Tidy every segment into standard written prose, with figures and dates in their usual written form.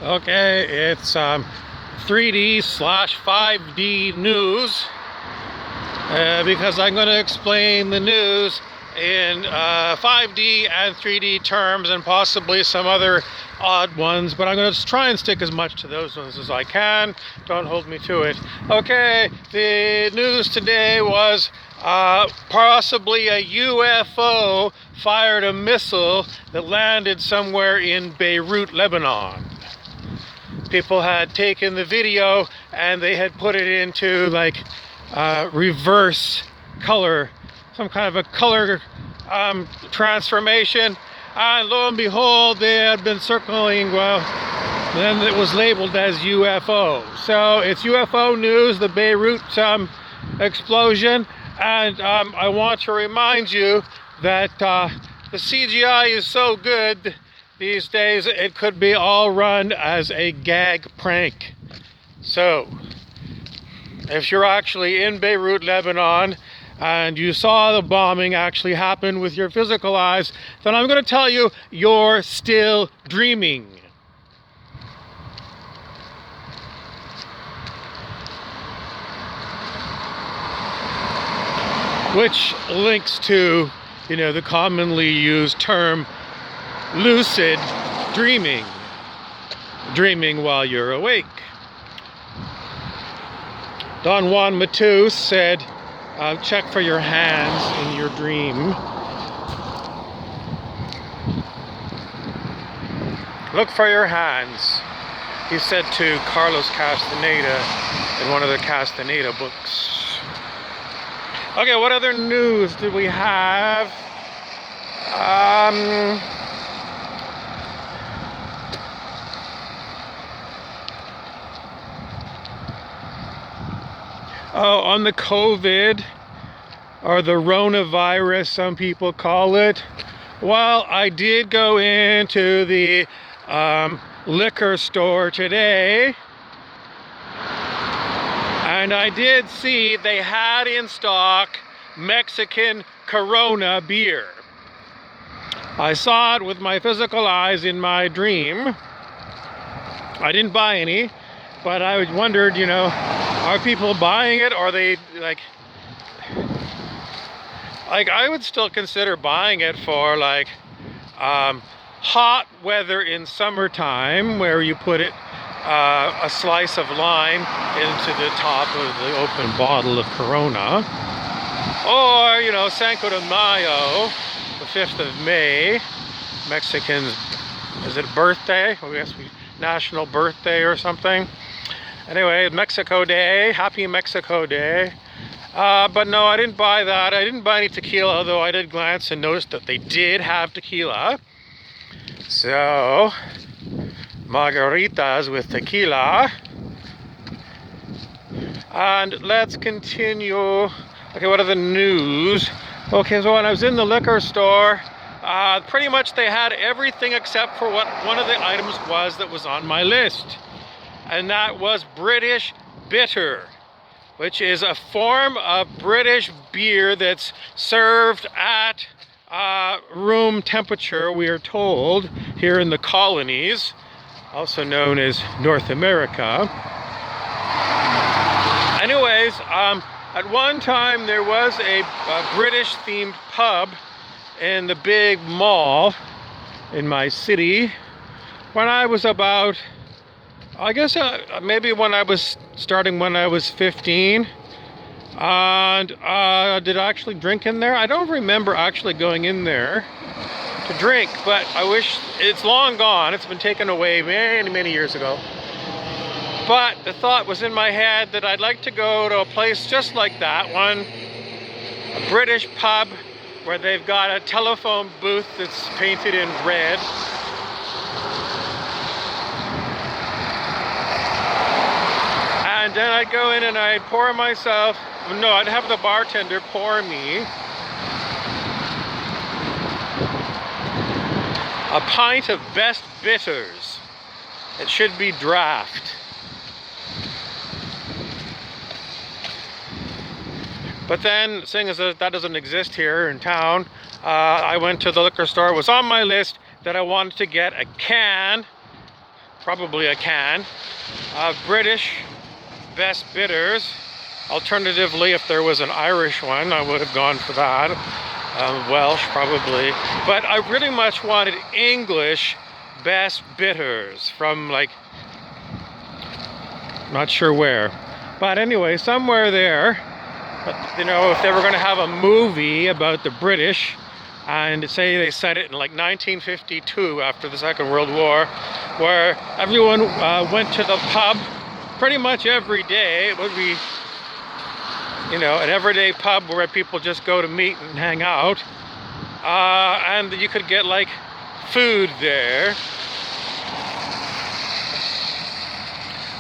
Okay, it's 3D slash 5D news because I'm going to explain the news in 5D and 3D terms and possibly some other odd ones, but I'm going to try and stick as much to those ones as I can. Don't hold me to it. Okay, the news today was possibly a UFO fired a missile that landed somewhere in Beirut, Lebanon. People had taken the video and they had put it into like reverse color, some kind of a color transformation, and lo and behold they had been circling, well, then it was labeled as UFO. So it's UFO news, the Beirut explosion, and I want to remind you that the CGI is so good these days, it could be all run as a gag prank. So, if you're actually in Beirut, Lebanon, and you saw the bombing actually happen with your physical eyes, then I'm going to tell you, you're still dreaming. Which links to, the commonly used term lucid dreaming. Dreaming while you're awake. Don Juan Matus said, check for your hands in your dream. Look for your hands, he said to Carlos Castaneda in one of the Castaneda books. Okay, what other news did we have? On the COVID, or the Ronavirus, some people call it. Well, I did go into the liquor store today, and I did see they had in stock Mexican Corona beer. I saw it with my physical eyes in my dream. I didn't buy any, but I wondered, are people buying it? Or are they like I would still consider buying it for hot weather in summertime, where you put it a slice of lime into the top of the open bottle of Corona, or Cinco de Mayo, the 5th of May, Mexicans, is it birthday? I guess national birthday or something. Anyway, Mexico Day, happy Mexico Day. But no, I didn't buy that. I didn't buy any tequila, although I did glance and notice that they did have tequila. So, margaritas with tequila. And let's continue. Okay, what are the news? Okay, so when I was in the liquor store, pretty much they had everything except for what one of the items was that was on my list. And that was British Bitter, which is a form of British beer that's served at room temperature, we are told, here in the colonies, also known as North America. Anyways, at one time there was a British themed pub in the big mall in my city when I was about, I guess maybe when I was 15. And did I actually drink in there? I don't remember actually going in there to drink, but I wish, it's long gone. It's been taken away many, many years ago. But the thought was in my head that I'd like to go to a place just like that one, a British pub where they've got a telephone booth that's painted in red. And then I'd go in and I'd pour myself, no, I'd have the bartender pour me a pint of best bitters. It should be draft. But then, seeing as that doesn't exist here in town, I went to the liquor store. It was on my list that I wanted to get a can probably a can, of British best bitters. Alternatively, if there was an Irish one, I would have gone for that. Welsh, probably. But I really much wanted English best bitters from, like, not sure where. But anyway, somewhere there. But, you know, if they were going to have a movie about the British, and say they set it in like 1952 after the Second World War, where everyone went to the pub pretty much every day. It would be, you know, an everyday pub where people just go to meet and hang out. And you could get like food there.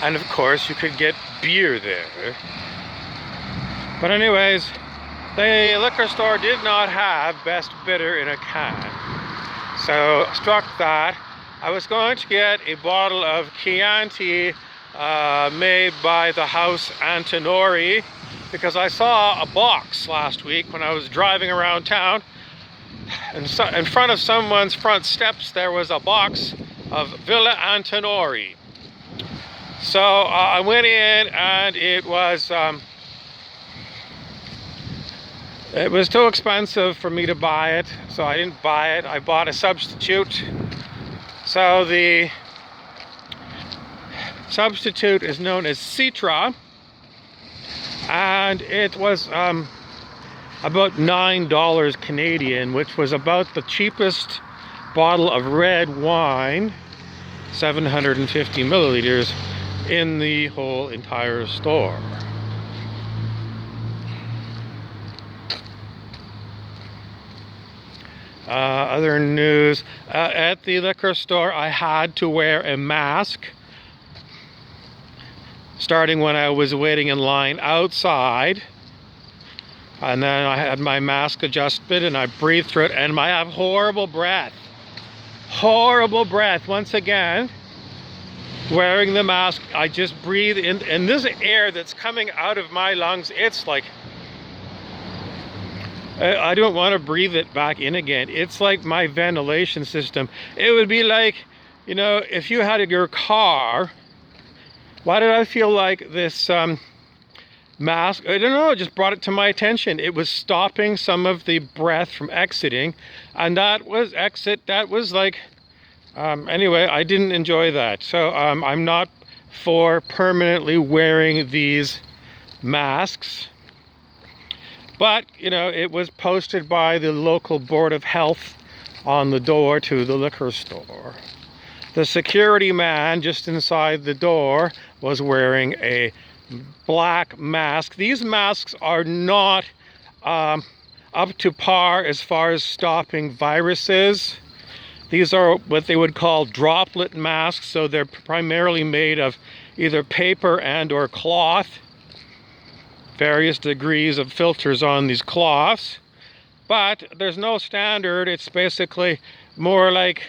And of course you could get beer there. But anyways, the liquor store did not have best bitter in a can. So struck that. I was going to get a bottle of Chianti made by the house Antinori, because I saw a box last week when I was driving around town, and so in front of someone's front steps there was a box of Villa Antinori. So I went in, and it was too expensive for me to buy it, so I didn't buy it. I bought a substitute. So the substitute is known as Citra, and it was about $9 Canadian, which was about the cheapest bottle of red wine, 750 milliliters, in the whole entire store. Other news, at the liquor store I had to wear a mask starting when I was waiting in line outside, and then I had my mask adjusted and I breathed through it, and I have horrible breath once again. Wearing the mask, I just breathe in, and this air that's coming out of my lungs, it's like, I don't want to breathe it back in again. It's like my ventilation system. It would be like, you know, if you had your car. Why did I feel like this mask? I don't know, it just brought it to my attention. It was stopping some of the breath from exiting, and that was like, anyway, I didn't enjoy that. So I'm not for permanently wearing these masks. But, you know, it was posted by the local Board of Health on the door to the liquor store. The security man just inside the door was wearing a black mask. These masks are not up to par as far as stopping viruses. These are what they would call droplet masks, so they're primarily made of either paper and or cloth. Various degrees of filters on these cloths, but there's no standard. It's basically more like,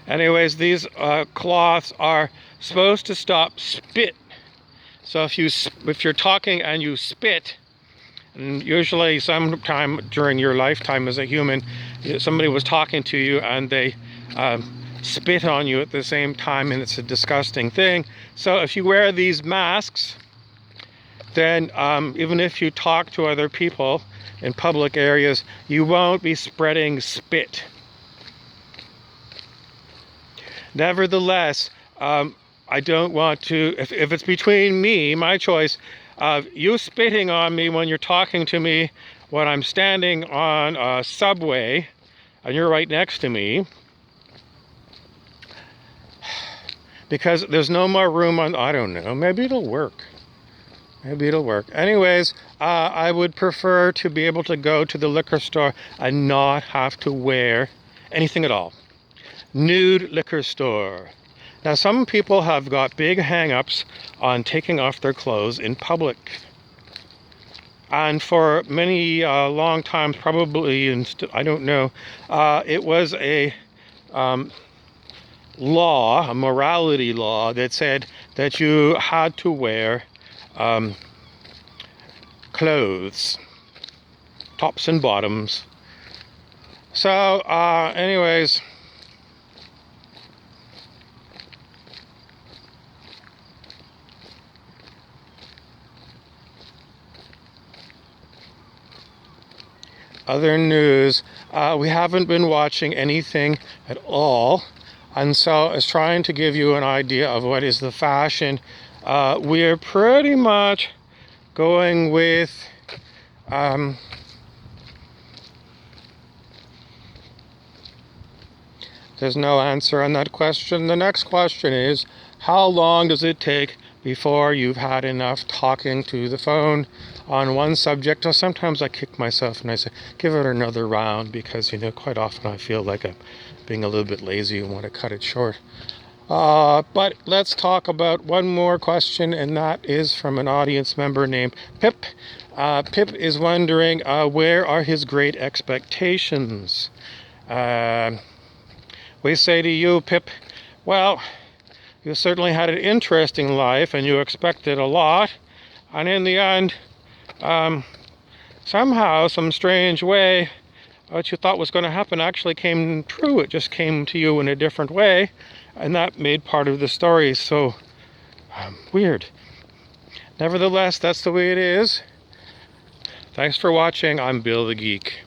anyways, these cloths are supposed to stop spit. So if you're talking and you spit, and usually sometime during your lifetime as a human, somebody was talking to you and they spit on you at the same time, and it's a disgusting thing. So if you wear these masks, then even if you talk to other people in public areas, you won't be spreading spit. Nevertheless, I don't want to, if it's between me, my choice, of you spitting on me when you're talking to me when I'm standing on a subway and you're right next to me, because there's no more room on, I don't know, maybe it'll work. Anyways, I would prefer to be able to go to the liquor store and not have to wear anything at all. Nude liquor store. Now, some people have got big hang-ups on taking off their clothes in public. And for many long times, probably, I don't know, it was a law, a morality law, that said that you had to wear clothes, tops and bottoms, So, anyways, other news, we haven't been watching anything at all, and so I was trying to give you an idea of what is the fashion. We're pretty much going with there's no answer on that question. The next question is, how long does it take before you've had enough talking to the phone on one subject? Or sometimes I kick myself and I say, give it another round, because, quite often I feel like I'm being a little bit lazy and want to cut it short. But let's talk about one more question, and that is from an audience member named Pip. Pip is wondering, where are his great expectations? We say to you, Pip, well, you certainly had an interesting life and you expected a lot. And in the end, somehow, some strange way, what you thought was going to happen actually came true. It just came to you in a different way. And that made part of the story so weird. Nevertheless, that's the way it is. Thanks for watching. I'm Bill the Geek.